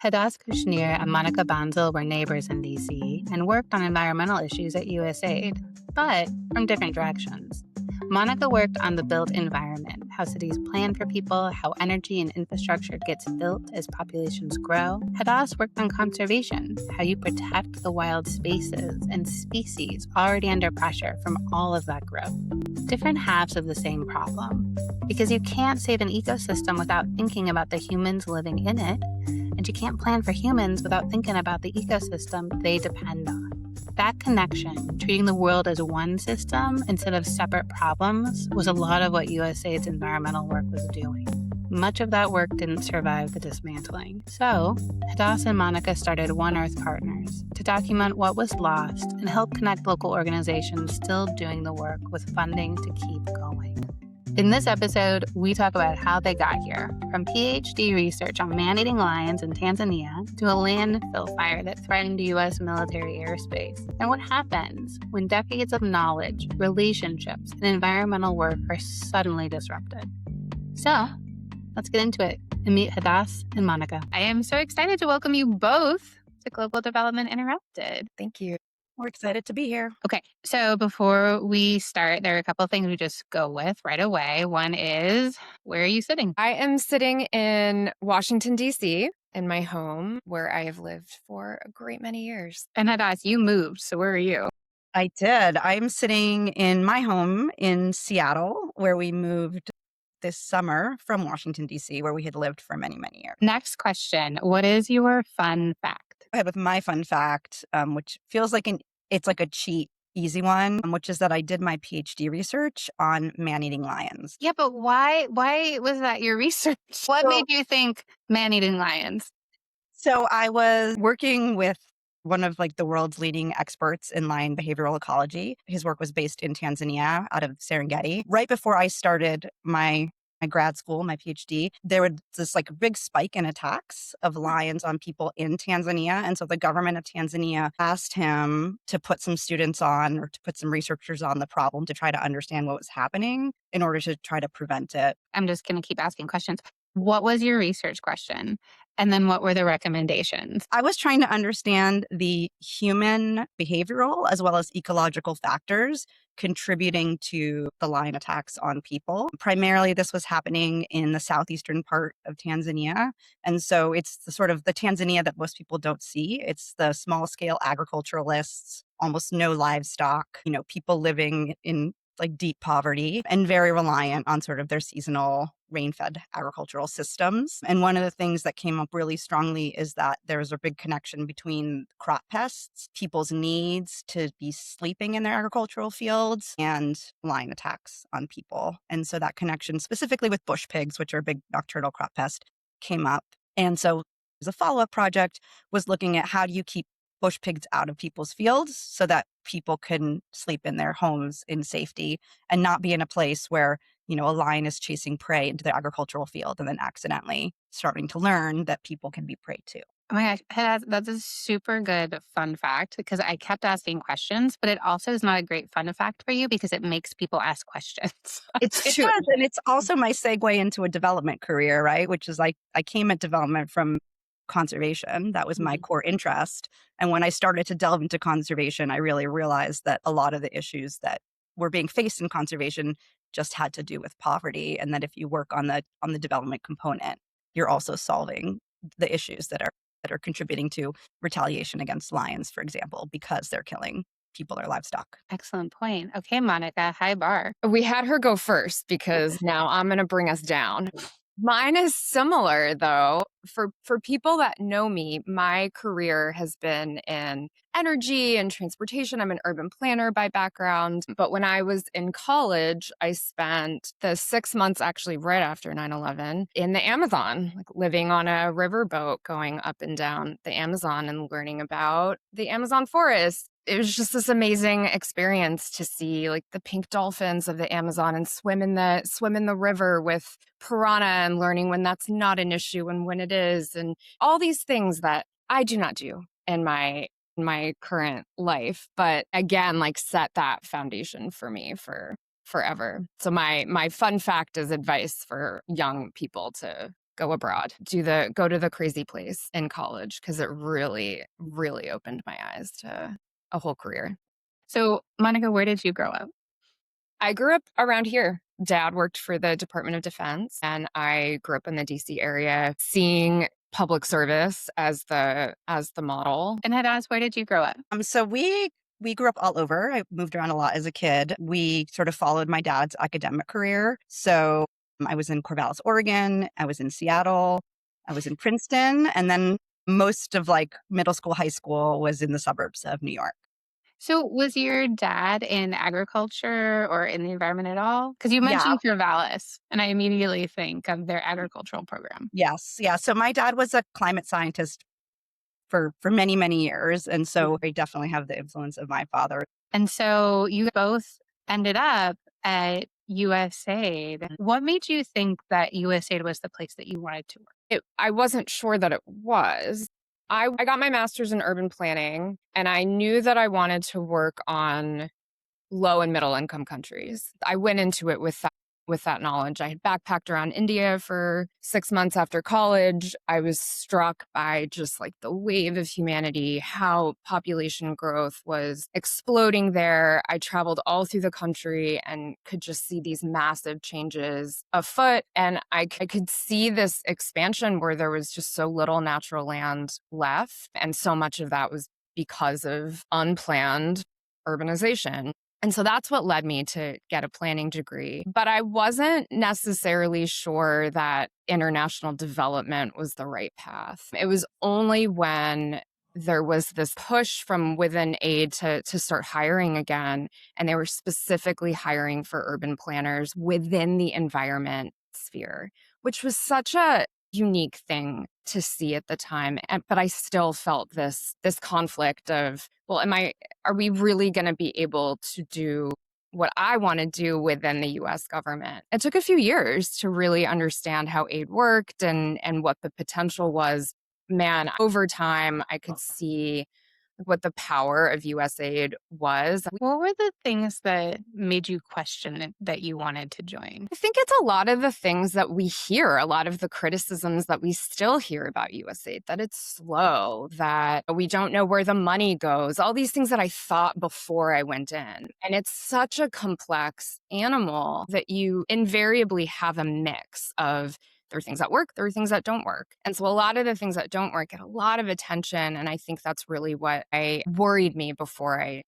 Hadas Kushnir and Monica Bansal were neighbors in DC and worked on environmental issues at USAID, but from different directions. Monica worked on the built environment, how cities plan for people, how energy and infrastructure gets built as populations grow. Hadas worked on conservation, how you protect the wild spaces and species already under pressure from all of that growth. Different halves of the same problem, because you can't save an ecosystem without thinking about the humans living in it, and you can't plan for humans without thinking about the ecosystem they depend on. That connection, treating the world as one system instead of separate problems, was a lot of what USAID's environmental work was doing. Much of that work didn't survive the dismantling. So, Hadas and Monica started One Earth Partners to document what was lost and help connect local organizations still doing the work with funding to keep going. In this episode, we talk about how they got here, from PhD research on man-eating lions in Tanzania to a landfill fire that threatened U.S. military airspace, and what happens when decades of knowledge, relationships, and environmental work are suddenly disrupted. So, let's get into it and meet Hadas and Monica. I am so excited to welcome you both to Global Development Interrupted. Thank you. We're excited to be here. Okay, so before we start, there are a couple of things we just go with right away. One is, where are you sitting? I am sitting in Washington, D.C., in my home, where I have lived for a great many years. And Hadas, you moved, so where are you? I did. I'm sitting in my home in Seattle, where we moved this summer from Washington, D.C., where we had lived for many, many years. Next question, what is your fun fact? I have with my fun fact, which feels like it's like a cheat, easy one, which is that I did my PhD research on man-eating lions. Yeah, but why was that your research? What made you think man-eating lions? So I was working with one of the world's leading experts in lion behavioral ecology. His work was based in Tanzania out of Serengeti. Right before I started my grad school, my PhD, there was this big spike in attacks of lions on people in Tanzania. And so the government of Tanzania asked him to put some students on, or to put some researchers on the problem to try to understand what was happening in order to try to prevent it. I'm just going to keep asking questions. What was your research question? And then what were the recommendations? I was trying to understand the human behavioral as well as ecological factors contributing to the lion attacks on people. Primarily, this was happening in the southeastern part of Tanzania. And so it's the Tanzania that most people don't see. It's the small scale agriculturalists, almost no livestock, people living in deep poverty and very reliant on their seasonal rain-fed agricultural systems. And one of the things that came up really strongly is that there's a big connection between crop pests, people's needs to be sleeping in their agricultural fields, and lion attacks on people. And so that connection, specifically with bush pigs, which are a big nocturnal crop pest, came up. And so as a follow-up project was looking at how do you keep bush pigs out of people's fields so that people can sleep in their homes in safety and not be in a place where, a lion is chasing prey into their agricultural field and then accidentally starting to learn that people can be prey too. Oh my gosh, that's a super good fun fact, because I kept asking questions, but it also is not a great fun fact for you because it makes people ask questions. It does, and it's also my segue into a development career, right? Which is I came at development from conservation. That was my core interest. And when I started to delve into conservation, I really realized that a lot of the issues that were being faced in conservation just had to do with poverty. And that if you work on the development component, you're also solving the issues that are contributing to retaliation against lions, for example, because they're killing people or livestock. Excellent point. Okay, Monica, high bar. We had her go first because now I'm going to bring us down. Mine is similar, though. For people that know me, my career has been in energy and transportation. I'm an urban planner by background. But when I was in college, I spent the 6 months actually right after 9/11 in the Amazon, living on a riverboat, going up and down the Amazon and learning about the Amazon forest. It was just this amazing experience to see the pink dolphins of the Amazon and swim in the river with piranha and learning when that's not an issue and when it is, and all these things that I do not do in my current life, but again, set that foundation for me for forever. So my fun fact is advice for young people to go abroad, go to the crazy place in college, because it really, really opened my eyes to a whole career. So, Monica, where did you grow up? I grew up around here. Dad worked for the Department of Defense, and I grew up in the DC area, seeing public service as the model. And Hadas, where did you grow up? So we grew up all over. I moved around a lot as a kid. We sort of followed my dad's academic career. So I was in Corvallis, Oregon. I was in Seattle. I was in Princeton. And then most of like middle school, high school was in the suburbs of New York. So, was your dad in agriculture or in the environment at all? Because you Yeah. mentioned Corvallis, and I immediately think of their agricultural program. Yes. Yeah. So my dad was a climate scientist for many, many years. And so I definitely have the influence of my father. And so you both ended up at USAID. What made you think that USAID was the place that you wanted to work? I wasn't sure that it was. I got my master's in urban planning, and I knew that I wanted to work on low and middle income countries. I went into it with that knowledge. I had backpacked around India for 6 months after college. I was struck by just like the wave of humanity, how population growth was exploding there. I traveled all through the country and could just see these massive changes afoot. And I could see this expansion where there was just so little natural land left. And so much of that was because of unplanned urbanization. And so that's what led me to get a planning degree. But I wasn't necessarily sure that international development was the right path. It was only when there was this push from within aid to start hiring again, and they were specifically hiring for urban planners within the environment sphere, which was such a unique thing to see at the time. But I still felt this conflict of, well, are we really going to be able to do what I want to do within the US government? It took a few years to really understand how aid worked and what the potential was. Man, over time, I could see what the power of USAID was. What were the things that made you question that you wanted to join? I think it's a lot of the things that we hear, a lot of the criticisms that we still hear about USAID, that it's slow, that we don't know where the money goes, all these things that I thought before I went in. And it's such a complex animal that you invariably have a mix of, there are things that work, there are things that don't work. And so a lot of the things that don't work get a lot of attention. And I think that's really what worried me before I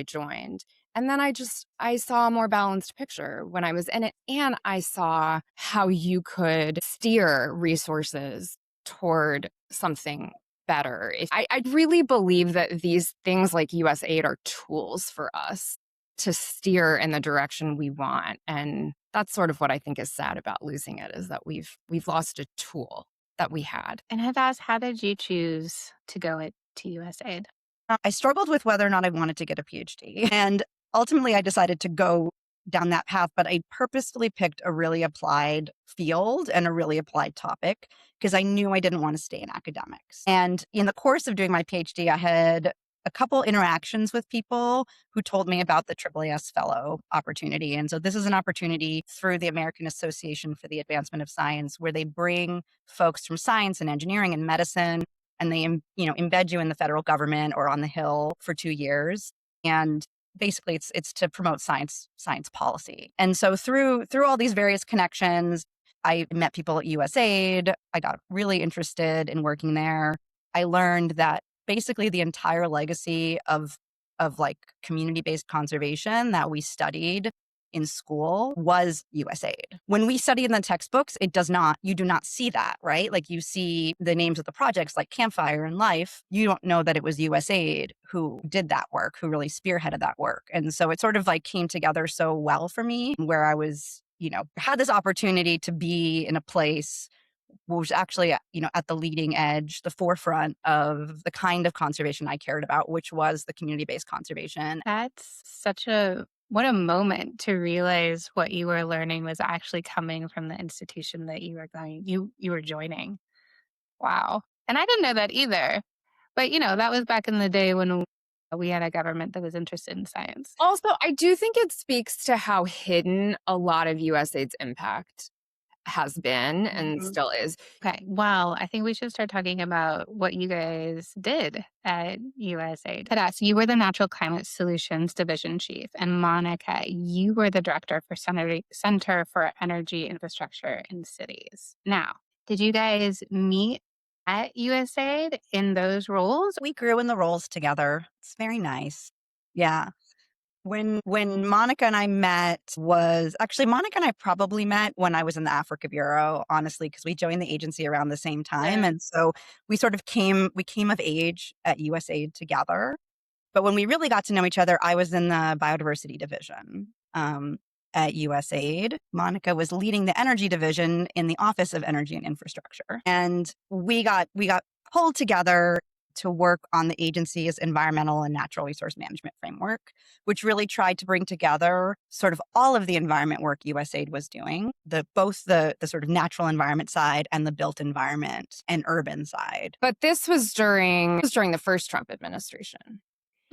joined. And then I saw a more balanced picture when I was in it. And I saw how you could steer resources toward something better. I really believe that these things like USAID are tools for us to steer in the direction we want. And that's sort of what I think is sad about losing it, is that we've lost a tool that we had. And Hadas, how did you choose to go to USAID? I struggled with whether or not I wanted to get a PhD. And ultimately, I decided to go down that path, but I purposefully picked a really applied field and a really applied topic because I knew I didn't want to stay in academics. And in the course of doing my PhD, I had a couple interactions with people who told me about the AAAS fellow opportunity. And so this is an opportunity through the American Association for the Advancement of Science, where they bring folks from science and engineering and medicine, and they embed you in the federal government or on the Hill for 2 years. And basically it's to promote science policy. And so through all these various connections, I met people at USAID. I got really interested in working there. I learned that basically the entire legacy of like community-based conservation that we studied in school was USAID. When we study in the textbooks, you do not see that, right? Like you see the names of the projects like Campfire and Life. You don't know that it was USAID who did that work, who really spearheaded that work. And so it sort of like came together so well for me, where I was, had this opportunity to be in a place was actually, at the leading edge, the forefront of the kind of conservation I cared about, which was the community-based conservation. That's what a moment to realize what you were learning was actually coming from the institution that you were joining. Wow. And I didn't know that either. But, that was back in the day when we had a government that was interested in science. Also, I do think it speaks to how hidden a lot of USAID's impact has been and still is. Okay, well, I think we should start talking about what you guys did at USAID. Hadas, you were the Natural Climate Solutions Division Chief, and Monica, you were the Director for Center for Energy Infrastructure in Cities. Now, did you guys meet at USAID in those roles? We grew in the roles together. It's very nice. Yeah. When Monica and I met was actually Monica and I probably met when I was in the Africa Bureau, honestly, because we joined the agency around the same time. Yeah. And so we came of age at USAID together. But when we really got to know each other, I was in the biodiversity division at USAID. Monica was leading the energy division in the Office of Energy and Infrastructure. And we got pulled together to work on the agency's environmental and natural resource management framework, which really tried to bring together sort of all of the environment work USAID was doing, both the sort of natural environment side and the built environment and urban side. But this was during the first Trump administration.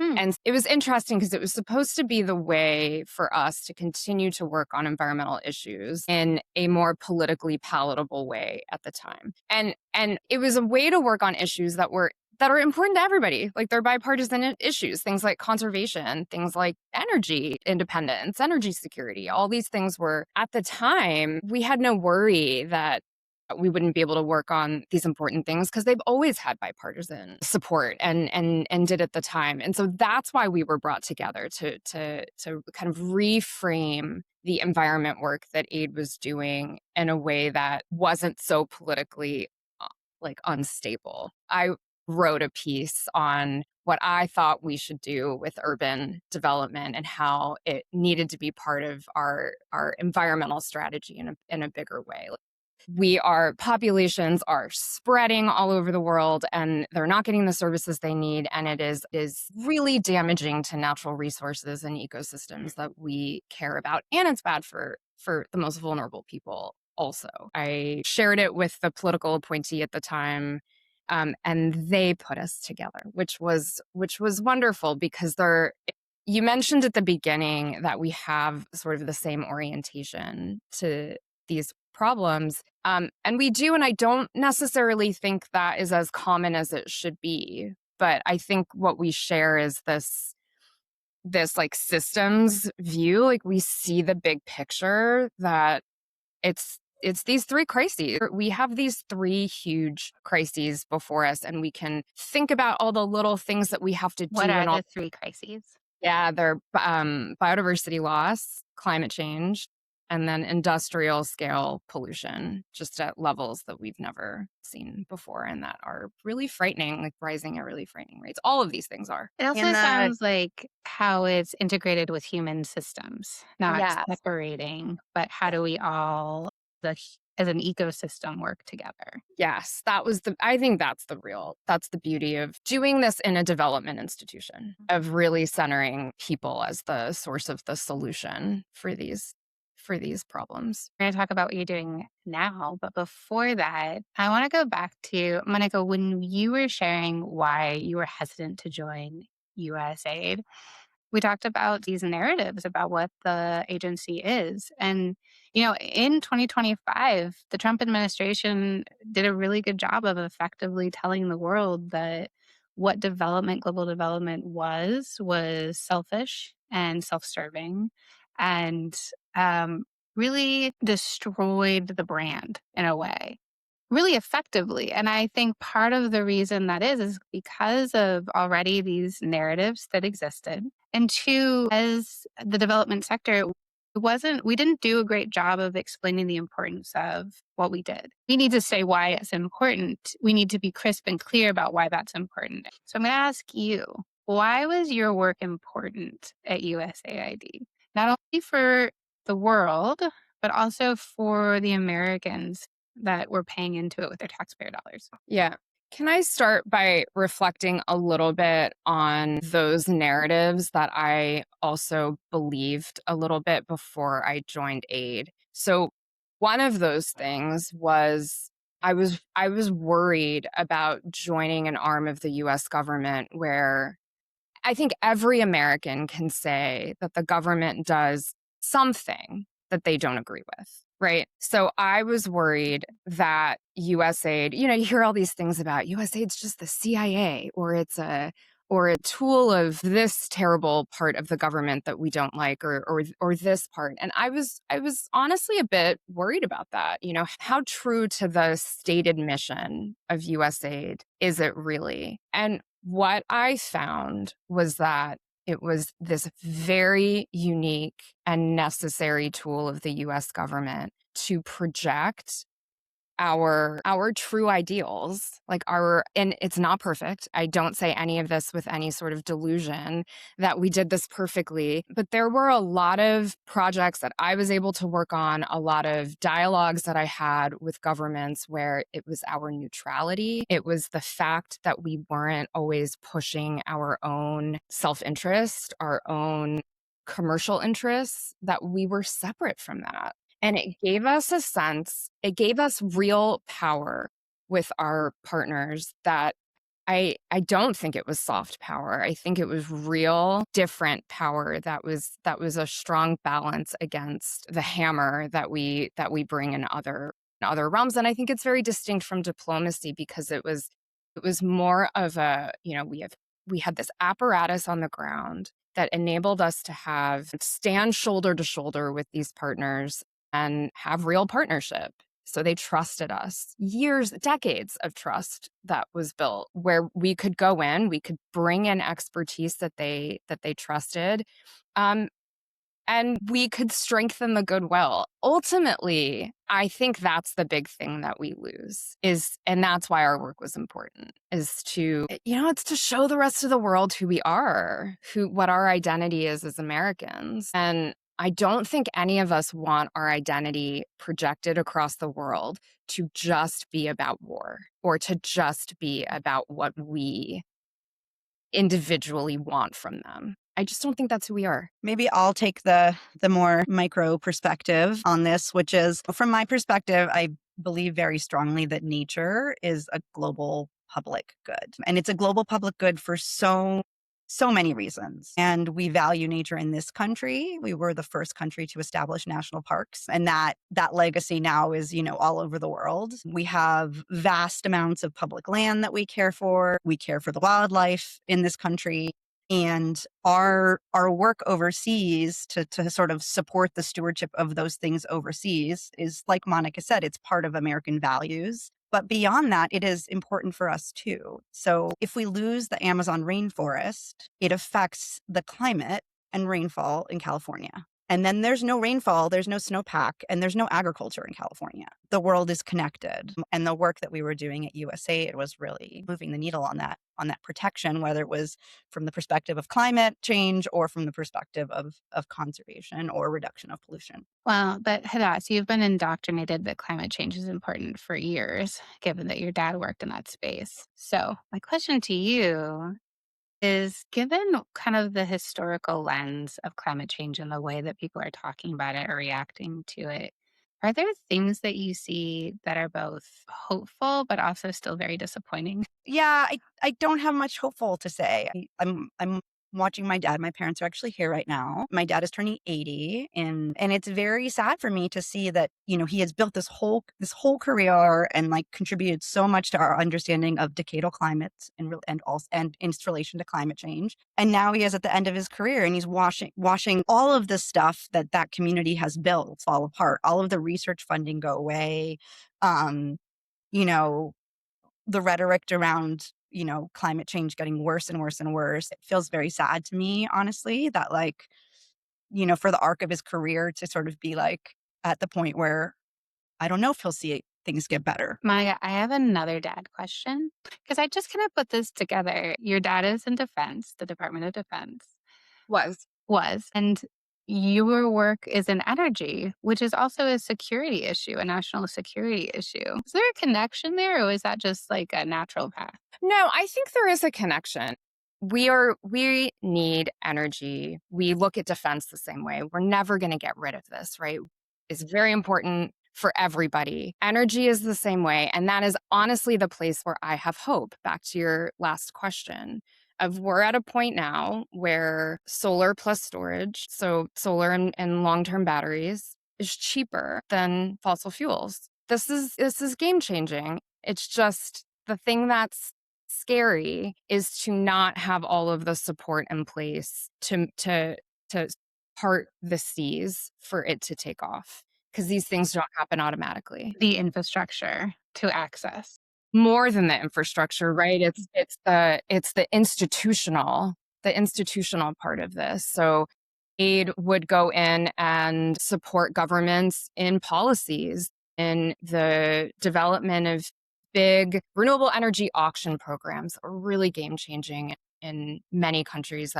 And it was interesting because it was supposed to be the way for us to continue to work on environmental issues in a more politically palatable way at the time. And it was a way to work on issues that are important to everybody. Like they're bipartisan issues, things like conservation, things like energy independence, energy security. All these things were, at the time, we had no worry that we wouldn't be able to work on these important things because they've always had bipartisan support and did at the time. And so that's why we were brought together to kind of reframe the environment work that aid was doing in a way that wasn't so politically unstable. I wrote a piece on what I thought we should do with urban development and how it needed to be part of our environmental strategy in a bigger way. Populations are spreading all over the world and they're not getting the services they need. And it is really damaging to natural resources and ecosystems that we care about. And it's bad for the most vulnerable people also. I shared it with the political appointee at the time. And they put us together, which was wonderful because you mentioned at the beginning that we have sort of the same orientation to these problems. And we do, and I don't necessarily think that is as common as it should be. But I think what we share is this like systems view. Like we see the big picture that it's these three crises. We have these three huge crises before us, and we can think about all the little things that we have to do. What are the three crises? Yeah, they're biodiversity loss, climate change, and then industrial scale pollution, just at levels that we've never seen before and that are really frightening, like rising at really frightening rates. All of these things are. It also sounds like how it's integrated with human systems, not separating, but how do we all, as an ecosystem, work together? Yes, I think that's the beauty of doing this in a development institution, of really centering people as the source of the solution for these problems. We're going to talk about what you're doing now, but before that, I want to go back to, Monica, when you were sharing why you were hesitant to join USAID, we talked about these narratives about what the agency is. And, in 2025, the Trump administration did a really good job of effectively telling the world that what global development was selfish and self-serving and really destroyed the brand in a way, really effectively. And I think part of the reason that is because of already these narratives that existed. And two, as the development sector, we didn't do a great job of explaining the importance of what we did. We need to say why it's important. We need to be crisp and clear about why that's important. So I'm going to ask you, why was your work important at USAID? Not only for the world, but also for the Americans that were paying into it with their taxpayer dollars. Yeah. Can I start by reflecting a little bit on those narratives that I also believed a little bit before I joined AID? So one of those things was I was worried about joining an arm of the US government where I think every American can say that the government does something that they don't agree with, Right. So I was worried that USAID, you hear all these things about USAID's just the CIA, or it's a tool of this terrible part of the government that we don't like, or this part. And I was honestly a bit worried about that. How true to the stated mission of USAID is it really? And what I found was that it was this very unique and necessary tool of the US government to project our true ideals, and it's not perfect. I don't say any of this with any sort of delusion that we did this perfectly, but there were a lot of projects that I was able to work on, a lot of dialogues that I had with governments where it was our neutrality. It was the fact that we weren't always pushing our own self-interest, our own commercial interests, that we were separate from that. And it gave us it gave us real power with our partners that I don't think it was soft power. I think it was real different power that was a strong balance against the hammer that we bring in other realms. And I think it's very distinct from diplomacy because it was more of a, we had this apparatus on the ground that enabled us to stand shoulder to shoulder with these partners and have real partnership. So they trusted us. Years, decades of trust that was built where we could go in, we could bring in expertise that they trusted, and we could strengthen the goodwill. Ultimately, I think that's the big thing that we lose and that's why our work was important, is to, it's to show the rest of the world who we are, what our identity is as Americans. And I don't think any of us want our identity projected across the world to just be about war or to just be about what we individually want from them. I just don't think that's who we are. Maybe I'll take the more micro perspective on this, which is, from my perspective, I believe very strongly that nature is a global public good. And it's a global public good for so many reasons. And we value nature in this country. We were the first country to establish national parks. And that legacy now is, all over the world. We have vast amounts of public land that we care for. We care for the wildlife in this country. And our work overseas to sort of support the stewardship of those things overseas is, like Monica said, it's part of American values. But beyond that, it is important for us too. So if we lose the Amazon rainforest, it affects the climate and rainfall in California. And then there's no rainfall, there's no snowpack, and there's no agriculture in California. The world is connected. And the work that we were doing at USAID was really moving the needle on that protection, whether it was from the perspective of climate change or from the perspective of conservation or reduction of pollution. Well, but Hadas, you've been indoctrinated that climate change is important for years, given that your dad worked in that space. So my question to you is, given kind of the historical lens of climate change and the way that people are talking about it or reacting to it, are there things that you see that are both hopeful but also still very disappointing? Yeah, I don't have much hopeful to say. I'm watching my dad. My parents are actually here right now. My dad is turning 80, and it's very sad for me to see that, he has built this whole career and contributed so much to our understanding of decadal climates and in its relation to climate change. And now he is at the end of his career, and he's watching all of the stuff that community has built fall apart. All of the research funding go away. The rhetoric around, climate change getting worse and worse and worse. It feels very sad to me, honestly, that for the arc of his career to sort of be at the point where I don't know if he'll see things get better. Maya, I have another dad question because I just kind of put this together. Your dad is in defense, the Department of Defense. Was. And your work is in energy, which is also a security issue, a national security issue. Is there a connection there, or is that just a natural path? No, I think there is a connection. We need energy. We look at defense the same way. We're never going to get rid of this, right? It's very important for everybody. Energy is the same way. And that is honestly the place where I have hope. Back to your last question. We're at a point now where solar plus storage, so solar and long-term batteries, is cheaper than fossil fuels. This is game changing. It's just the thing that's scary is to not have all of the support in place to part the seas for it to take off, because these things don't happen automatically. The infrastructure to access. More than the infrastructure, right? It's the institutional part of this. So aid would go in and support governments in policies, in the development of big renewable energy auction programs are really game changing in many countries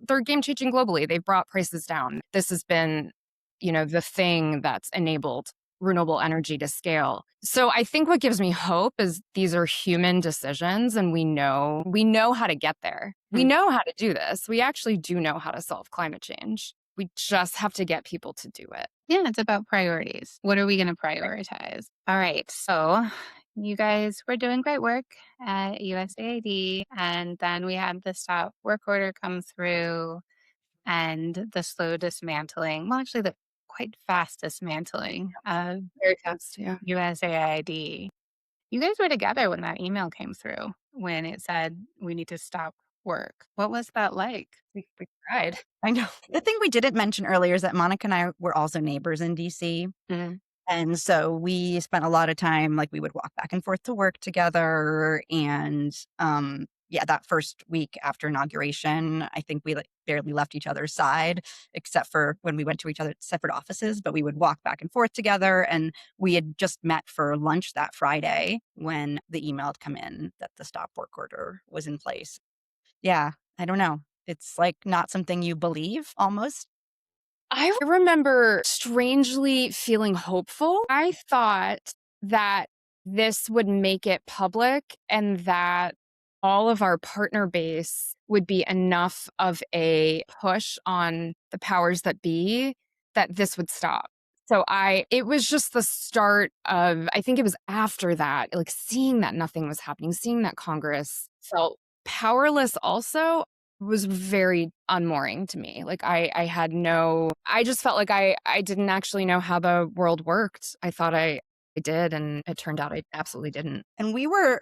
they're game changing globally. They've brought prices down. This has been, the thing that's enabled renewable energy to scale. So I think what gives me hope is these are human decisions, and we know how to get there. We know how to do this. We actually do know how to solve climate change. We just have to get people to do it. Yeah, it's about priorities. What are we going to prioritize? All right. So you guys were doing great work at USAID, and then we had the stop work order come through and the slow dismantling. Well, actually, the quite fast dismantling of Very fast, yeah. USAID. You guys were together when that email came through, when it said we need to stop work. What was that like? We tried. I know. The thing we didn't mention earlier is that Monica and I were also neighbors in DC. Mm-hmm. And so we spent a lot of time, like we would walk back and forth to work together. And that first week after inauguration, I think we barely left each other's side, except for when we went to each other's separate offices, but we would walk back and forth together. And we had just met for lunch that Friday when the email had come in that the stop work order was in place. Yeah, I don't know. It's like not something you believe almost. I remember strangely feeling hopeful. I thought that this would make it public and that all of our partner base would be enough of a push on the powers that be that this would stop. So it was just the start of, I think it was after that, like seeing that nothing was happening, seeing that Congress felt powerless also was very unmooring to me. Like I just felt like I didn't actually know how the world worked. I thought I did, and it turned out I absolutely didn't. And we were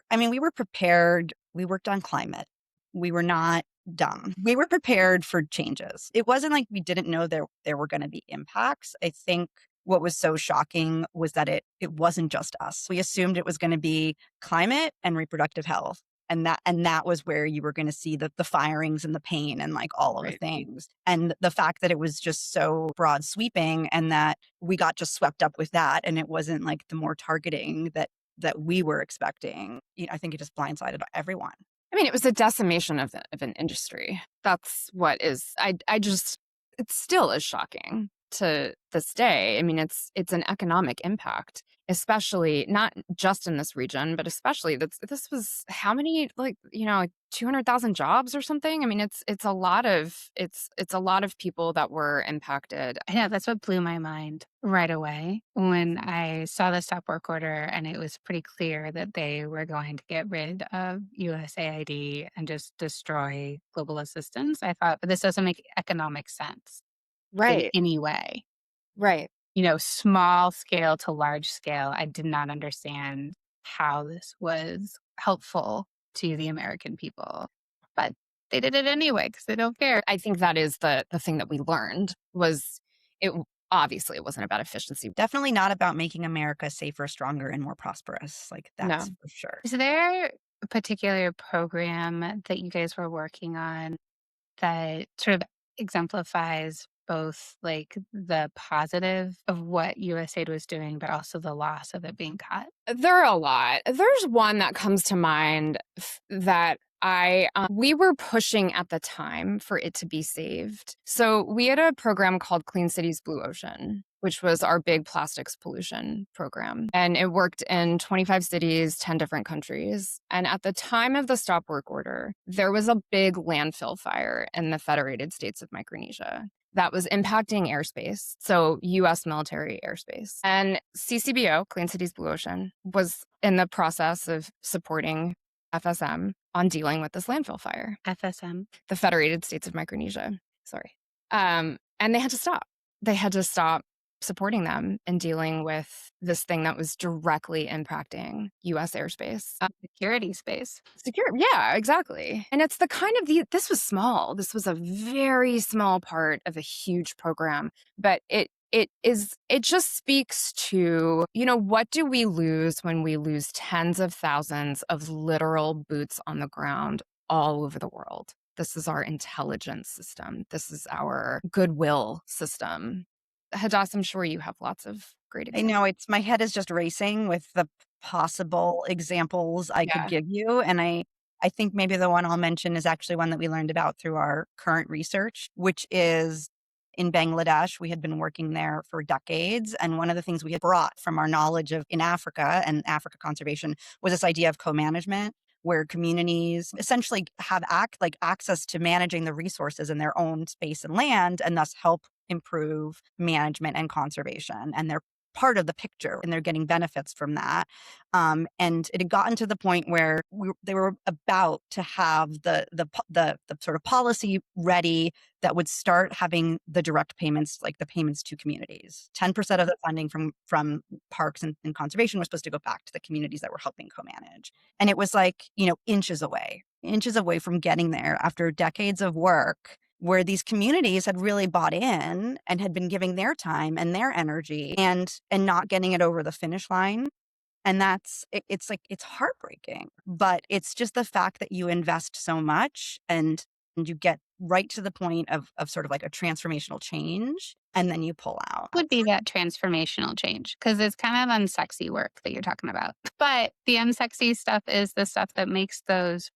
prepared. We worked on climate. We were not dumb. We were prepared for changes. It wasn't like we didn't know there were going to be impacts. I think what was so shocking was that it wasn't just us. We assumed it was going to be climate and reproductive health. And that was where you were going to see the firings and the pain and like all of the things. And the fact that it was just so broad sweeping and that we got just swept up with that. And it wasn't like the more targeting that we were expecting. I think it just blindsided everyone. I mean, it was a decimation of an industry. That's what is, it still is shocking to this day. I mean, it's an economic impact, especially not just in this region, but especially this was how many, like 200,000 jobs or something. I mean, it's a lot of people that were impacted. Yeah, that's what blew my mind right away when I saw the stop work order, and it was pretty clear that they were going to get rid of USAID and just destroy global assistance. I thought, but this doesn't make economic sense. Right. In any way. Right. Small scale to large scale. I did not understand how this was helpful to the American people, but they did it anyway because they don't care. I think that is the thing that we learned was obviously it wasn't about efficiency. Definitely not about making America safer, stronger, and more prosperous. Like that's for sure. Is there a particular program that you guys were working on that sort of exemplifies both like the positive of what USAID was doing, but also the loss of it being cut? There are a lot. There's one that comes to mind that we were pushing at the time for it to be saved. So we had a program called Clean Cities Blue Ocean, which was our big plastics pollution program. And it worked in 25 cities, 10 different countries. And at the time of the stop work order, there was a big landfill fire in the Federated States of Micronesia that was impacting airspace, so U.S. military airspace. And CCBO, Clean Cities Blue Ocean, was in the process of supporting FSM on dealing with this landfill fire. FSM? The Federated States of Micronesia, sorry. And they had to stop. They had to stop supporting them in dealing with this thing that was directly impacting US airspace. Security space. Secure. Yeah, exactly. And it's the kind of this was small. This was a very small part of a huge program, but it just speaks to, what do we lose when we lose tens of thousands of literal boots on the ground all over the world? This is our intelligence system. This is our goodwill system. Hadas, I'm sure you have lots of great I examples. know my head is just racing with the possible examples I could Yeah. give you. And I think maybe the one I'll mention is actually one that we learned about through our current research, which is in Bangladesh. We had been working there for decades. And one of the things we had brought from our knowledge of in Africa and Africa conservation was this idea of co-management, where communities essentially have access to managing the resources in their own space and land, and thus help improve management and conservation. And they're part of the picture and they're getting benefits from that. And it had gotten to the point where they were about to have the sort of policy ready that would start having the direct payments, like the payments to communities. 10% of the funding from parks and conservation was supposed to go back to the communities that were helping co-manage. And it was like, inches away from getting there after decades of work, where these communities had really bought in and had been giving their time and their energy and not getting it over the finish line. And it's like, it's heartbreaking, but it's just the fact that you invest so much and you get right to the point of sort of like a transformational change, and then you pull out. Would be that transformational change, because it's kind of unsexy work that you're talking about. But the unsexy stuff is the stuff that makes those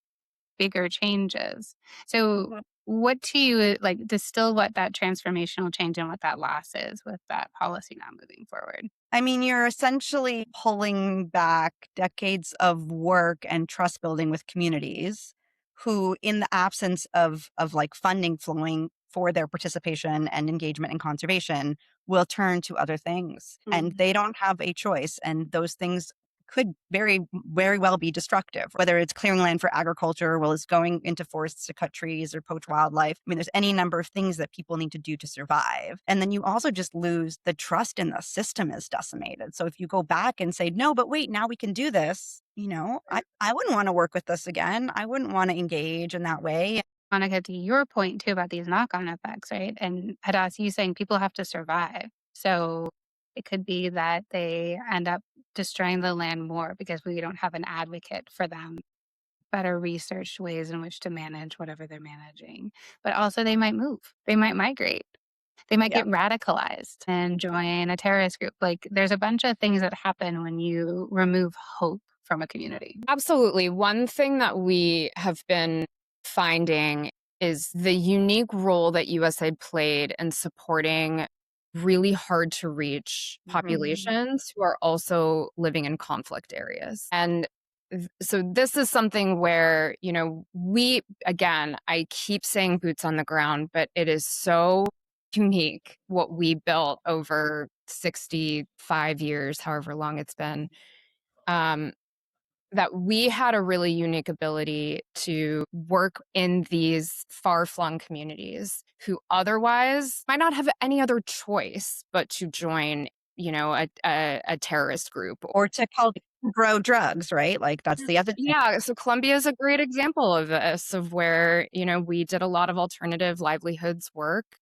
bigger changes. So what do you distill what that transformational change and what that loss is with that policy now moving forward? I mean, you're essentially pulling back decades of work and trust building with communities who, in the absence of like funding flowing for their participation and engagement in conservation, will turn to other things. And they don't have a choice. And those things could very, very well be destructive, whether it's clearing land for agriculture, well, it's going into forests to cut trees or poach wildlife. I mean, there's any number of things that people need to do to survive. And then you also just lose the trust in the system is decimated. So if you go back and say, no, but wait, now we can do this, I wouldn't want to work with this again. I wouldn't want to engage in that way. Monica, to your point too about these knock-on effects, right? And Hadas, you saying people have to survive. So it could be that they end up destroying the land more because we don't have an advocate for them, better researched ways in which to manage whatever they're managing. But also they might move. They might migrate. They might get radicalized and join a terrorist group. Like there's a bunch of things that happen when you remove hope from a community. Absolutely. One thing that we have been finding is the unique role that USAID played in supporting really hard to reach populations who are also living in conflict areas. And so this is something where, I keep saying boots on the ground, but it is so unique what we built over 65 years, however long it's been. That we had a really unique ability to work in these far-flung communities who otherwise might not have any other choice but to join, a terrorist group. Or to help grow drugs, right? Like that's the other thing. Yeah, so Colombia is a great example of this, of where, we did a lot of alternative livelihoods work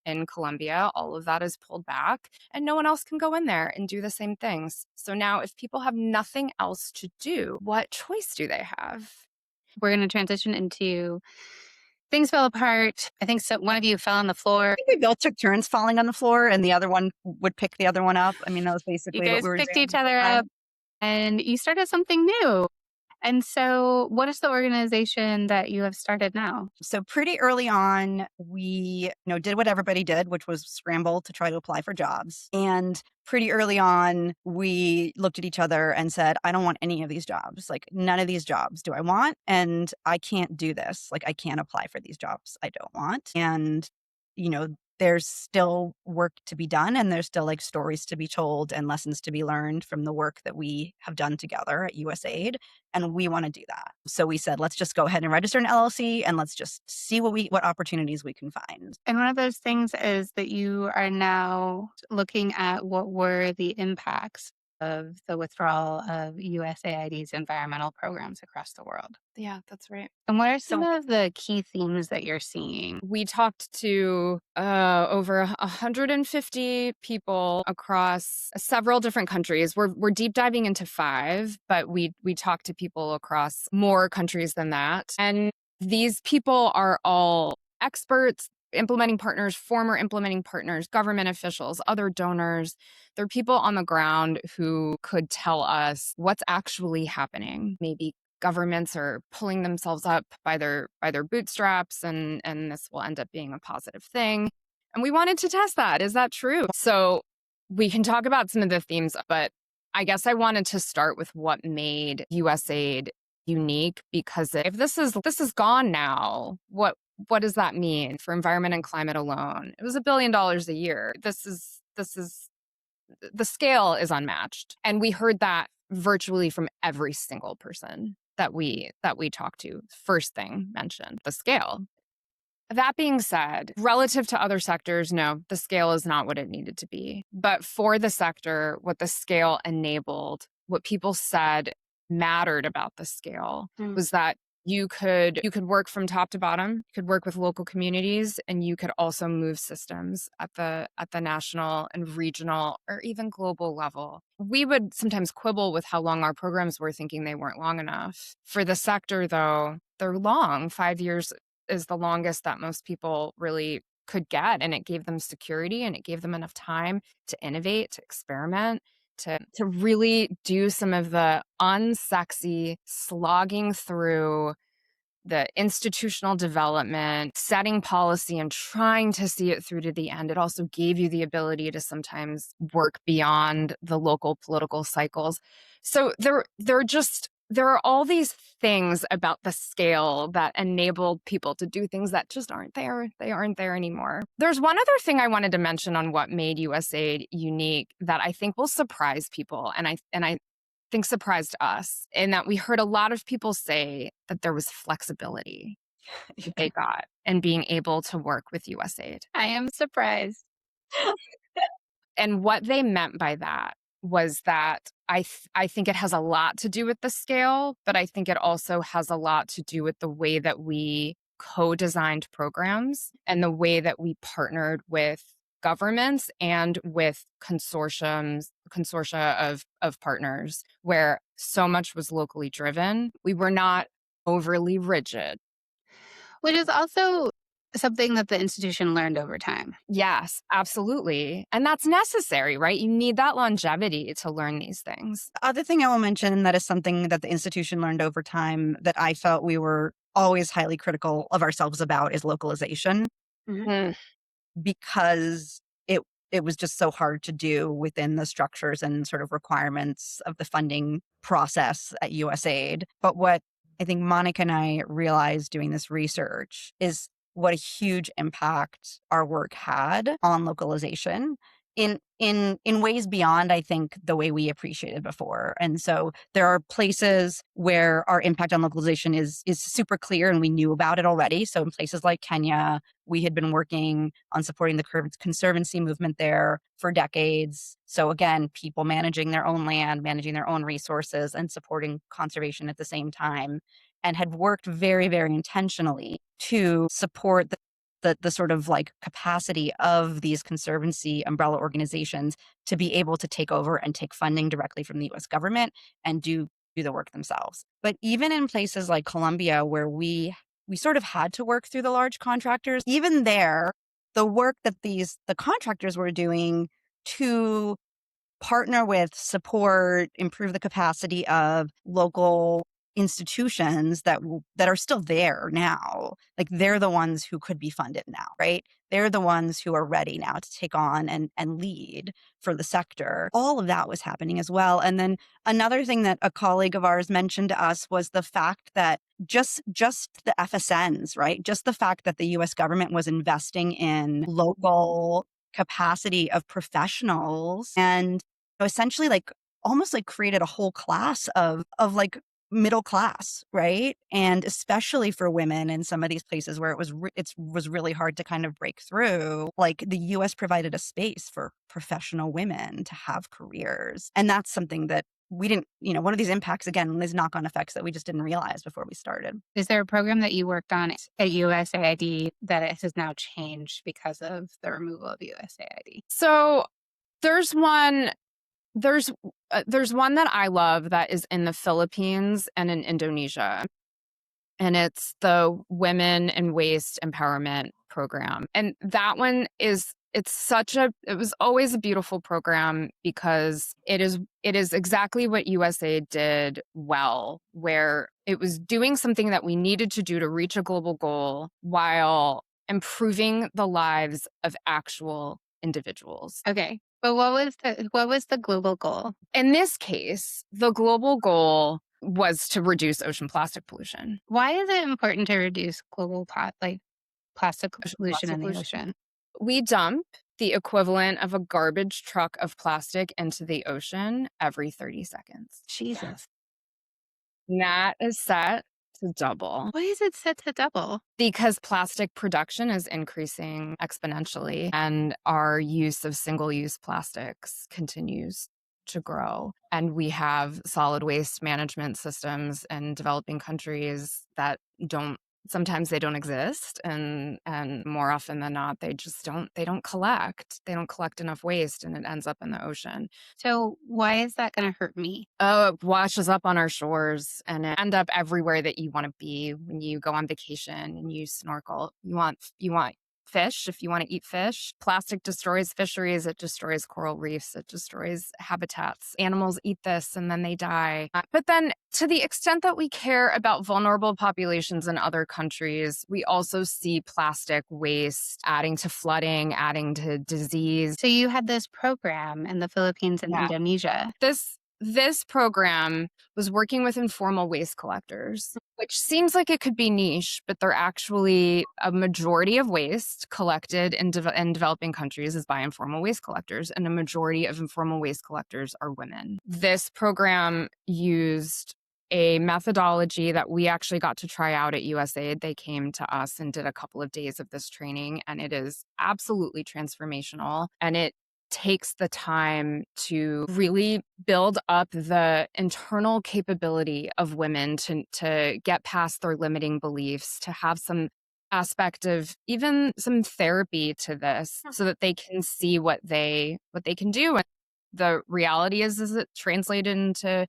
in Colombia. All of that is pulled back and no one else can go in there and do the same things. So now if people have nothing else to do, what choice do they have? We're going to transition into things fell apart. I think so. One of you fell on the floor. I think we both took turns falling on the floor and the other one would pick the other one up. I mean, that was basically You what guys we were picked doing. each other up and you started something new. And so what is the organization that you have started now? So pretty early on, we did what everybody did, which was scramble to try to apply for jobs. And pretty early on, we looked at each other and said, I don't want any of these jobs. Like none of these jobs do I want. And I can't do this. Like I can't apply for these jobs I don't want. And, there's still work to be done, and there's still like stories to be told and lessons to be learned from the work that we have done together at USAID. And we want to do that. So we said, let's just go ahead and register an LLC and let's just see what opportunities we can find. And one of those things is that you are now looking at what were the impacts of the withdrawal of USAID's environmental programs across the world. Yeah, that's right. And what are some So of the key themes that you're seeing? We talked to over 150 people across several different countries. We're deep diving into 5, but we talked to people across more countries than that. And these people are all experts, implementing partners, former implementing partners, government officials, other donors. They're people on the ground who could tell us what's actually happening. Maybe governments are pulling themselves up by their bootstraps, and this will end up being a positive thing. And we wanted to test that. Is that true? So we can talk about some of the themes, but I guess I wanted to start with what made USAID unique, because if this is gone now, what does that mean for environment and climate alone? It was $1 billion a year. This is the scale is unmatched. And we heard that virtually from every single person that we talked to. First thing mentioned, the scale. That being said, relative to other sectors, no, the scale is not what it needed to be. But for the sector, what the scale enabled, what people said mattered about the scale was that you could work from top to bottom, you could work with local communities, and you could also move systems at the national and regional or even global level. We would sometimes quibble with how long our programs were, thinking they weren't long enough. For the sector, though, they're long. 5 years is the longest that most people really could get, and it gave them security, and it gave them enough time to innovate, to experiment, to really do some of the unsexy slogging through the institutional development, setting policy, and trying to see it through to the end. It also gave you the ability to sometimes work beyond the local political cycles. So there are all these things about the scale that enabled people to do things that just aren't there. They aren't there anymore. There's one other thing I wanted to mention on what made USAID unique that I think will surprise people, and I think surprised us, in that we heard a lot of people say that there was flexibility they got in being able to work with USAID. I am surprised. And what they meant by that was that I think it has a lot to do with the scale, but I think it also has a lot to do with the way that we co-designed programs and the way that we partnered with governments and with consortia of partners, where so much was locally driven. We were not overly rigid. Which is also something that the institution learned over time. Yes, absolutely. And that's necessary, right? You need that longevity to learn these things. The other thing I will mention that is something that the institution learned over time that I felt we were always highly critical of ourselves about is localization. Mm. Because it was just so hard to do within the structures and sort of requirements of the funding process at USAID. But what I think Monica and I realized doing this research is what a huge impact our work had on localization in ways beyond, I think, the way we appreciated before. And so there are places where our impact on localization is super clear, and we knew about it already. So in places like Kenya, we had been working on supporting the conservancy movement there for decades. So again, people managing their own land, managing their own resources, and supporting conservation at the same time, and had worked very, very intentionally to support the sort of like capacity of these conservancy umbrella organizations to be able to take over and take funding directly from the US government and do the work themselves. But even in places like Colombia, where we sort of had to work through the large contractors, even there, the work that the contractors were doing to partner with, support, improve the capacity of local institutions that are still there now, like they're the ones who could be funded now, right? They're the ones who are ready now to take on and lead for the sector. All of that was happening as well. And then another thing that a colleague of ours mentioned to us was the fact that just the FSNs, right? Just the fact that the US government was investing in local capacity of professionals and essentially like almost like created a whole class of like middle class, right? And especially for women in some of these places where it was really hard to kind of break through, like the US provided a space for professional women to have careers. And that's something that we didn't, one of these impacts, again, these knock-on effects that we just didn't realize before we started. Is there a program that you worked on at USAID that it has now changed because of the removal of USAID? So there's one that I love that is in the Philippines and in Indonesia. And it's the Women in Waste Empowerment Program. And that one it was always a beautiful program because it is exactly what USAID did well, where it was doing something that we needed to do to reach a global goal while improving the lives of actual individuals. Okay. But what was the global goal? In this case, the global goal was to reduce ocean plastic pollution. Why is it important to reduce global plastic pollution in the ocean? We dump the equivalent of a garbage truck of plastic into the ocean every 30 seconds. Jesus. And that is set to double. Why is it set to double? Because plastic production is increasing exponentially and our use of single-use plastics continues to grow. And we have solid waste management systems in developing countries that sometimes they don't exist, and more often than not they don't collect enough waste, and it ends up in the ocean. So why is that going to hurt me? It washes up on our shores and it ends up everywhere that you want to be when you go on vacation and you snorkel. You want fish if you want to eat fish. Plastic destroys fisheries, it destroys coral reefs, it destroys habitats. Animals eat this and then they die. But then to the extent that we care about vulnerable populations in other countries, we also see plastic waste adding to flooding, adding to disease. So you had this program in the Philippines and Indonesia. This program was working with informal waste collectors, which seems like it could be niche, but they're actually a majority of waste collected in developing countries is by informal waste collectors, and a majority of informal waste collectors are women. This program used a methodology that we actually got to try out at USAID. They came to us and did a couple of days of this training, and it is absolutely transformational. And it takes the time to really build up the internal capability of women to get past their limiting beliefs, to have some aspect of even some therapy to this so that they can see what they can do. And the reality is it translated into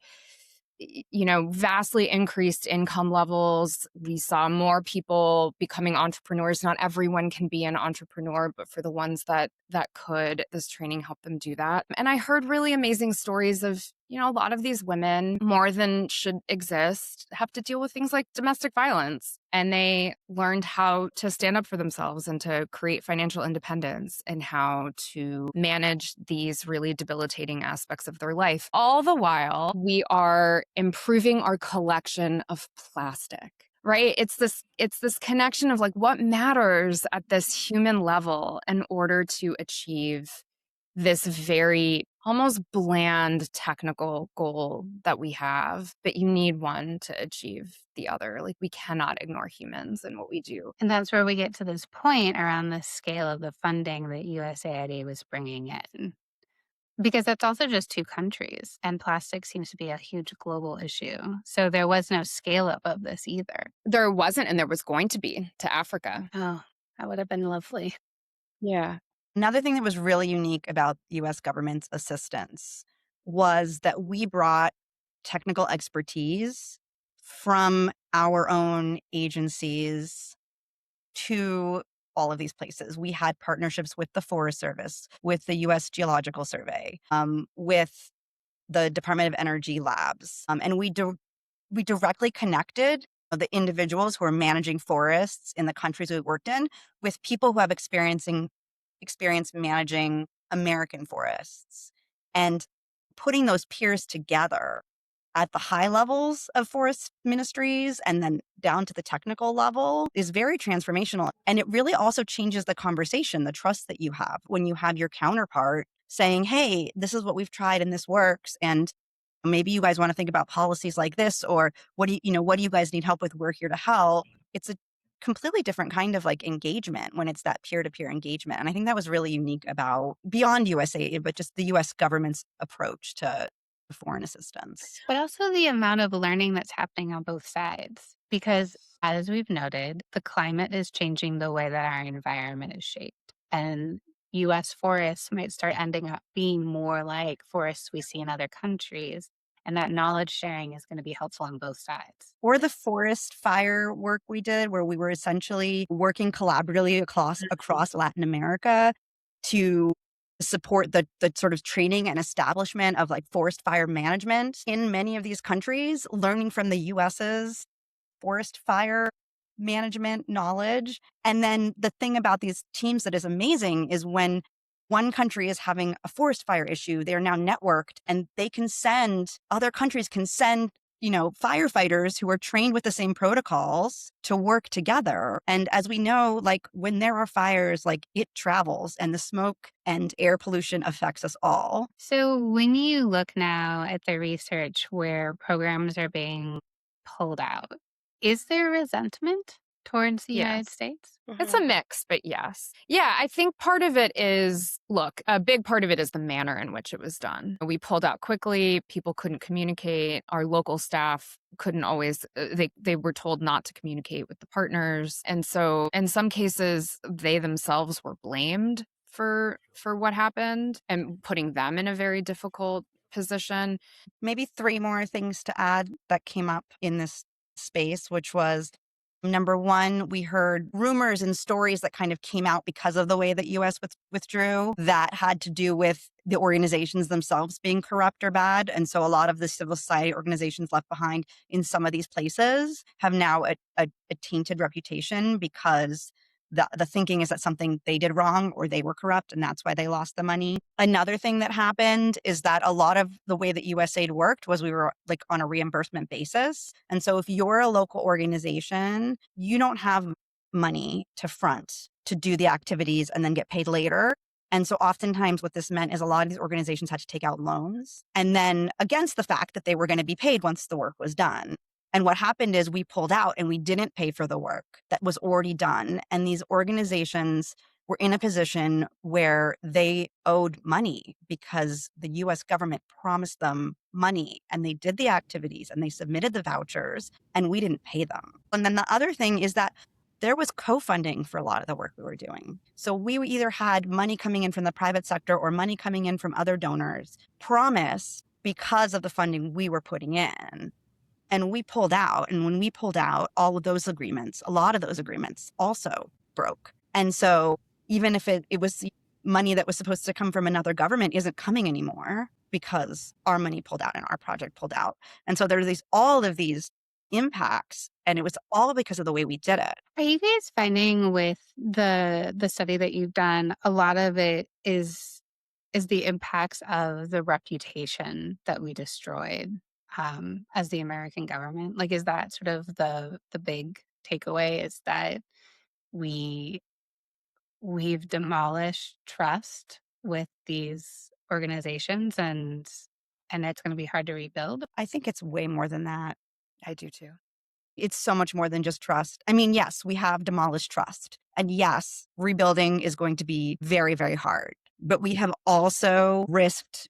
vastly increased income levels. We saw more people becoming entrepreneurs. Not everyone can be an entrepreneur, but for the ones that could, this training helped them do that. And I heard really amazing stories of, a lot of these women, more than should exist, have to deal with things like domestic violence. And they learned how to stand up for themselves and to create financial independence and how to manage these really debilitating aspects of their life. All the while, we are improving our collection of plastic. Right? It's this connection of like what matters at this human level in order to achieve this very almost bland technical goal that we have, but you need one to achieve the other. Like we cannot ignore humans and what we do. And that's where we get to this point around the scale of the funding that USAID was bringing in. Because that's also just two countries, and plastic seems to be a huge global issue. So there was no scale up of this either. There wasn't, and there was going to be to Africa. Oh, that would have been lovely. Yeah. Another thing that was really unique about U.S. government's assistance was that we brought technical expertise from our own agencies to all of these places. We had partnerships with the Forest Service, with the U.S. Geological Survey, with the Department of Energy labs. And we we directly connected the individuals who are managing forests in the countries we worked in with people who have experience managing American forests, and putting those peers together at the high levels of forest ministries and then down to the technical level is very transformational. And it really also changes the conversation, the trust that you have when you have your counterpart saying, hey, this is what we've tried and this works. And maybe you guys want to think about policies like this, or what do what do you guys need help with? We're here to help. It's a completely different kind of like engagement when it's that peer-to-peer engagement. And I think that was really unique about beyond USAID, but just the US government's approach to foreign assistance. But also the amount of learning that's happening on both sides. Because as we've noted, the climate is changing the way that our environment is shaped. And US forests might start ending up being more like forests we see in other countries. And that knowledge sharing is going to be helpful on both sides. Or the forest fire work we did, where we were essentially working collaboratively across Latin America to support the sort of training and establishment of like forest fire management in many of these countries, learning from the US's forest fire management knowledge. And then the thing about these teams that is amazing is when one country is having a forest fire issue, they are now networked, and other countries can send firefighters who are trained with the same protocols to work together. And as we know, like when there are fires, like it travels, and the smoke and air pollution affects us all. So when you look now at the research where programs are being pulled out, is there resentment towards the United Yes. States? It's a mix, but yes. Yeah, I think part of it is, look, a big part of it is the manner in which it was done. We pulled out quickly. People couldn't communicate. Our local staff couldn't always, they were told not to communicate with the partners. And so in some cases, they themselves were blamed for what happened and putting them in a very difficult position. Maybe 3 more things to add that came up in this space, which was number 1, we heard rumors and stories that kind of came out because of the way that US withdrew that had to do with the organizations themselves being corrupt or bad. And so a lot of the civil society organizations left behind in some of these places have now a tainted reputation because the thinking is that something they did wrong or they were corrupt, and that's why they lost the money. Another thing that happened is that a lot of the way that USAID worked was we were like on a reimbursement basis. And so if you're a local organization, you don't have money to front to do the activities and then get paid later. And so oftentimes what this meant is a lot of these organizations had to take out loans, and then against the fact that they were going to be paid once the work was done. And what happened is we pulled out and we didn't pay for the work that was already done. And these organizations were in a position where they owed money because the US government promised them money, and they did the activities and they submitted the vouchers and we didn't pay them. And then the other thing is that there was co-funding for a lot of the work we were doing. So we either had money coming in from the private sector or money coming in from other donors, promise because of the funding we were putting in. And we pulled out. And when we pulled out, all of those agreements, a lot of those agreements also broke. And so even if it was money that was supposed to come from another government isn't coming anymore because our money pulled out and our project pulled out. And so there's all of these impacts, and it was all because of the way we did it. Are you guys finding with the study that you've done, a lot of it is the impacts of the reputation that we destroyed as the American government? Like, is that sort of the big takeaway, is that we've demolished trust with these organizations, and it's going to be hard to rebuild? I think it's way more than that. I do too. It's so much more than just trust. I mean, yes, we have demolished trust. And yes, rebuilding is going to be very, very hard. But we have also risked,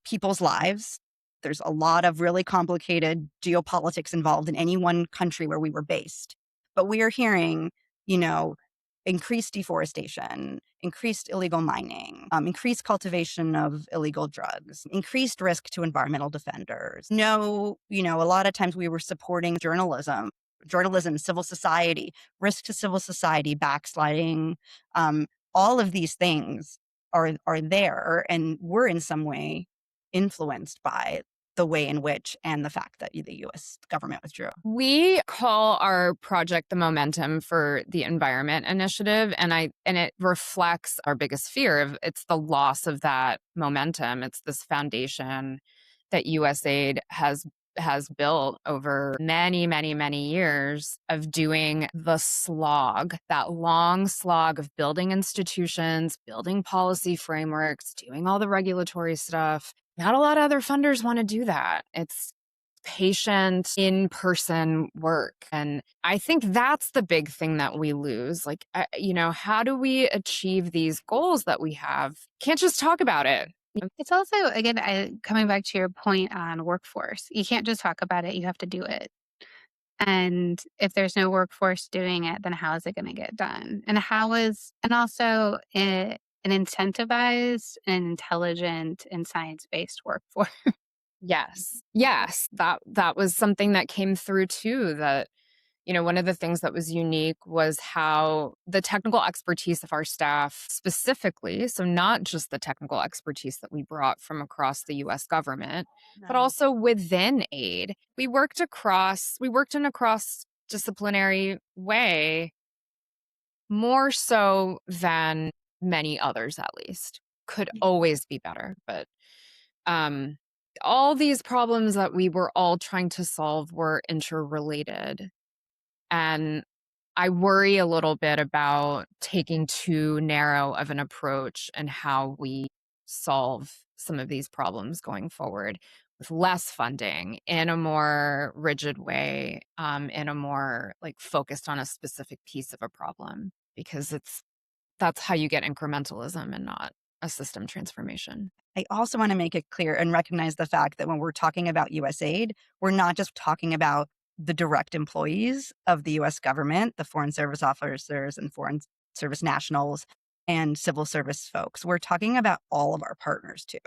people's lives. There's a lot of really complicated geopolitics involved in any one country where we were based. But we are hearing, increased deforestation, increased illegal mining, increased cultivation of illegal drugs, increased risk to environmental defenders. A lot of times we were supporting journalism, civil society, risk to civil society, backsliding. All of these things are there, and we're in some way influenced by the way in which and the fact that the US government withdrew? We call our project the Momentum for the Environment Initiative, and it reflects our biggest fear of it's the loss of that momentum. It's this foundation that USAID has built over many, many, many years of doing the slog, that long slog of building institutions, building policy frameworks, doing all the regulatory stuff. Not a lot of other funders want to do that. It's patient, in-person work. And I think that's the big thing that we lose. Like, how do we achieve these goals that we have? Can't just talk about it. It's also, again, coming back to your point on workforce, you can't just talk about it, you have to do it. And if there's no workforce doing it, then how is it going to get done? And also an incentivized and intelligent and science-based workforce. Yes. That was something that came through too, that, one of the things that was unique was how the technical expertise of our staff specifically, so not just the technical expertise that we brought from across the US government, but also within aid. We worked in a cross-disciplinary way, more so than many others at least. Could always be better, but all these problems that we were all trying to solve were interrelated. And I worry a little bit about taking too narrow of an approach and how we solve some of these problems going forward with less funding in a more rigid way, in a more focused on a specific piece of a problem, because that's how you get incrementalism and not a system transformation. I also want to make it clear and recognize the fact that when we're talking about USAID, we're not just talking about the direct employees of the US government, the foreign service officers and foreign service nationals and civil service folks. We're talking about all of our partners too,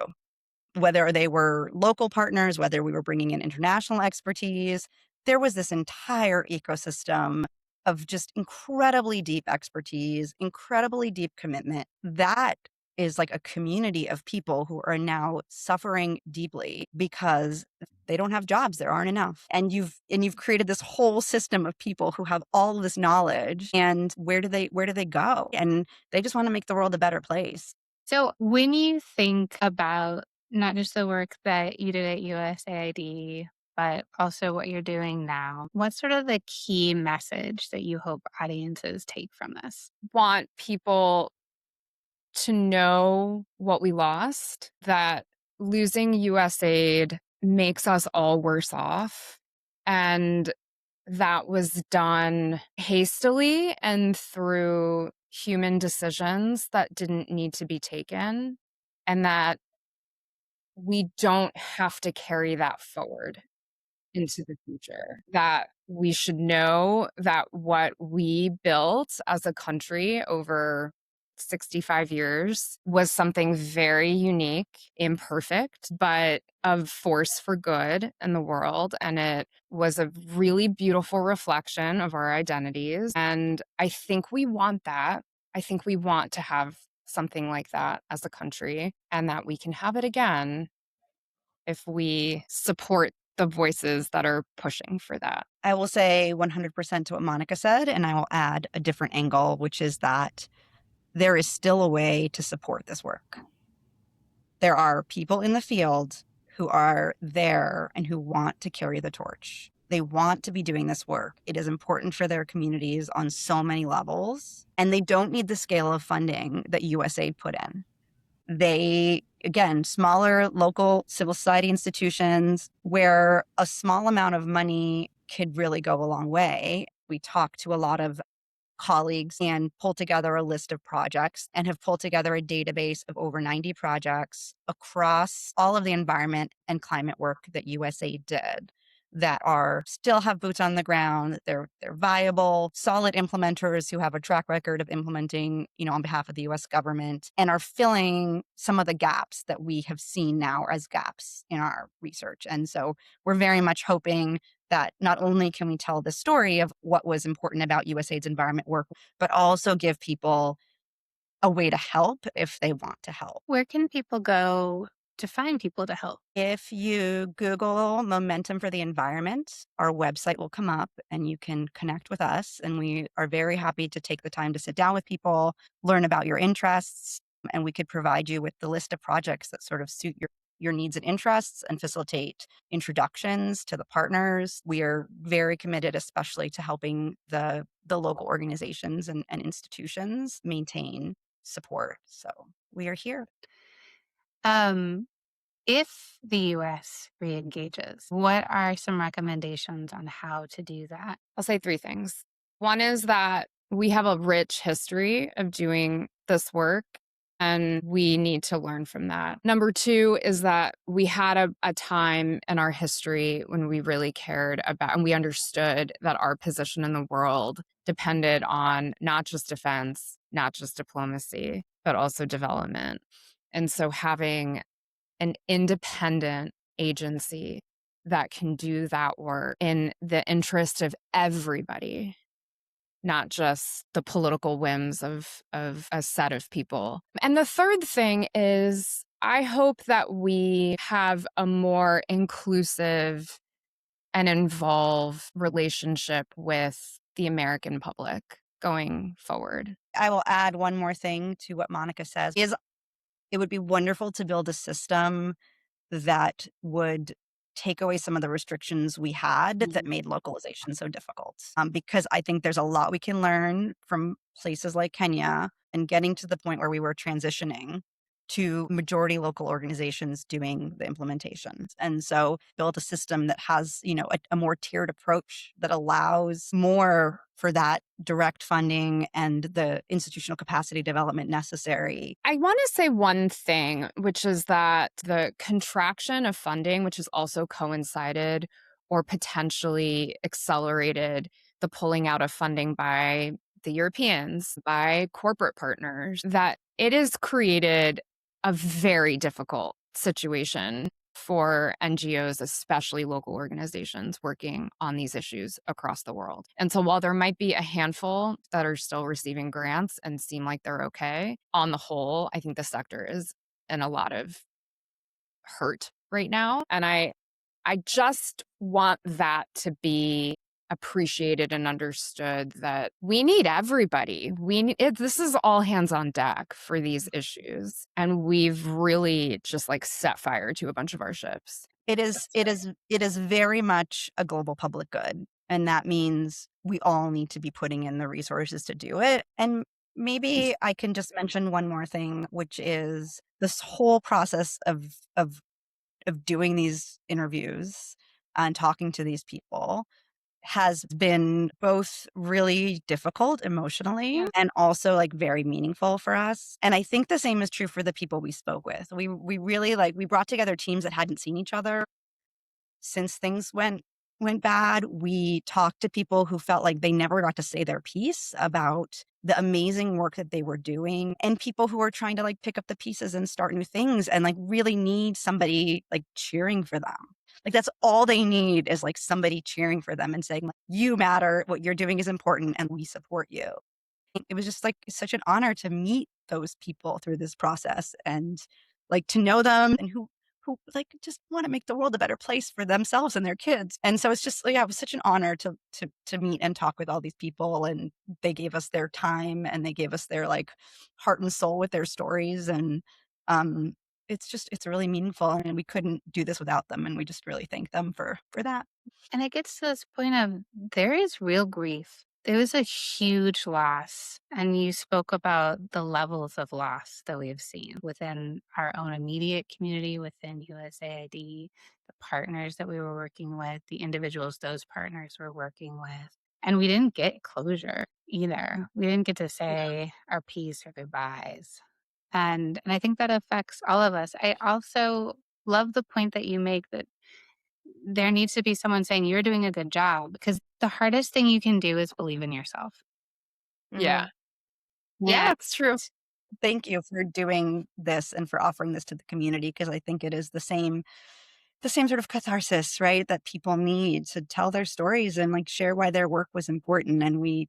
whether they were local partners, whether we were bringing in international expertise. There was this entire ecosystem of just incredibly deep expertise, incredibly deep commitment. That is like a community of people who are now suffering deeply because they don't have jobs. There aren't enough. And you've created this whole system of people who have all of this knowledge. And where do they go? And they just want to make the world a better place. So when you think about not just the work that you did at USAID, but also what you're doing now, what's sort of the key message that you hope audiences take from this? Want people to know what we lost, that losing USAID makes us all worse off. And that was done hastily and through human decisions that didn't need to be taken, and that we don't have to carry that forward into the future. That we should know that what we built as a country over 65 years was something very unique, imperfect, but of force for good in the world. And it was a really beautiful reflection of our identities. And I think we want that. I think we want to have something like that as a country, and that we can have it again if we support the voices that are pushing for that. I will say 100% to what Monica said, and I will add a different angle, which is that there is still a way to support this work. There are people in the field who are there and who want to carry the torch. They want to be doing this work. It is important for their communities on so many levels, and they don't need the scale of funding that USAID put in. They, again, smaller local civil society institutions where a small amount of money could really go a long way. We talk to a lot of colleagues and pull together a list of projects and have pulled together a database of over 90 projects across all of the environment and climate work that USAID did that are still have boots on the ground. They're viable, solid implementers who have a track record of implementing, on behalf of the US government, and are filling some of the gaps that we have seen now as gaps in our research. And so we're very much hoping that not only can we tell the story of what was important about USAID's environment work, but also give people a way to help if they want to help. Where can people go to find people to help? If you Google Momentum for the Environment, our website will come up and you can connect with us. And we are very happy to take the time to sit down with people, learn about your interests, and we could provide you with the list of projects that sort of suit your needs and interests and facilitate introductions to the partners. We are very committed, especially to helping the local organizations and institutions maintain support. So we are here. Um, if the US re-engages, what are some recommendations on how to do that? I'll say three things. One is that we have a rich history of doing this work, and we need to learn from that. Number two is that we had a time in our history when we really cared about and we understood that our position in the world depended on not just defense, not just diplomacy, but also development. And so having an independent agency that can do that work in the interest of everybody, not just the political whims of a set of people. And the third thing is, I hope that we have a more inclusive and involved relationship with the American public going forward. I will add one more thing to what Monica says is it would be wonderful to build a system that would take away some of the restrictions we had that made localization so difficult. Because I think there's a lot we can learn from places like Kenya and getting to the point where we were transitioning to majority local organizations doing the implementations. And so build a system that has, a more tiered approach that allows more for that direct funding and the institutional capacity development necessary. I want to say one thing, which is that the contraction of funding, which has also coincided or potentially accelerated the pulling out of funding by the Europeans, by corporate partners, that it has created a very difficult situation for NGOs, especially local organizations working on these issues across the world. And so while there might be a handful that are still receiving grants and seem like they're okay, on the whole, I think the sector is in a lot of hurt right now. And I just want that to be appreciated and understood that we need everybody. This is all hands on deck for these issues. And we've really just set fire to a bunch of our ships. It is very much a global public good. And that means we all need to be putting in the resources to do it. And maybe I can just mention one more thing, which is this whole process of doing these interviews and talking to these people has been both really difficult emotionally and also very meaningful for us. And I think the same is true for the people we spoke with. We really we brought together teams that hadn't seen each other since things went bad. We talked to people who felt like they never got to say their piece about the amazing work that they were doing, and people who are trying to pick up the pieces and start new things and really need somebody cheering for them. That's all they need is somebody cheering for them and saying, you matter, what you're doing is important, and we support you. It was just such an honor to meet those people through this process and to know them and who just want to make the world a better place for themselves and their kids. And so it's just, it was such an honor to meet and talk with all these people. And they gave us their time and they gave us their heart and soul with their stories. And it's really meaningful, and we couldn't do this without them. And we just really thank them for that. And it gets to this point of there is real grief. There was a huge loss, and you spoke about the levels of loss that we have seen within our own immediate community, within USAID, the partners that we were working with, the individuals those partners were working with. And we didn't get closure either. We didn't get to say our piece or goodbyes. And I think that affects all of us. I also love the point that you make that there needs to be someone saying you're doing a good job, because the hardest thing you can do is believe in yourself. Yeah. Mm-hmm. Yeah, it's true. Thank you for doing this and for offering this to the community, because I think it is the same sort of catharsis, right, that people need to tell their stories and share why their work was important. And we,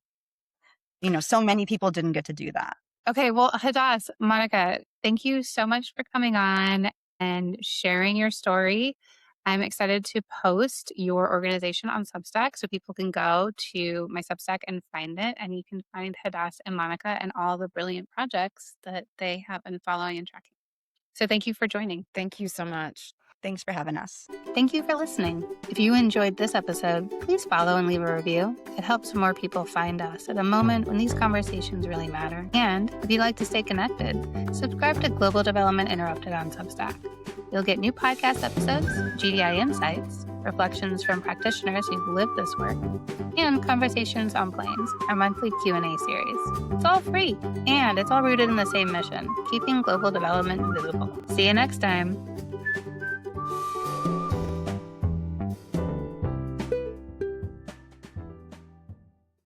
so many people didn't get to do that. Okay, well, Hadas, Monica, thank you so much for coming on and sharing your story. I'm excited to post your organization on Substack so people can go to my Substack and find it. And you can find Hadas and Monica and all the brilliant projects that they have been following and tracking. So thank you for joining. Thank you so much. Thanks for having us. Thank you for listening. If you enjoyed this episode, please follow and leave a review. It helps more people find us at a moment when these conversations really matter. And if you'd like to stay connected, subscribe to Global Development Interrupted on Substack. You'll get new podcast episodes, GDI insights, reflections from practitioners who've lived this work, and Conversations on Planes, our monthly Q&A series. It's all free, and it's all rooted in the same mission, keeping global development visible. See you next time.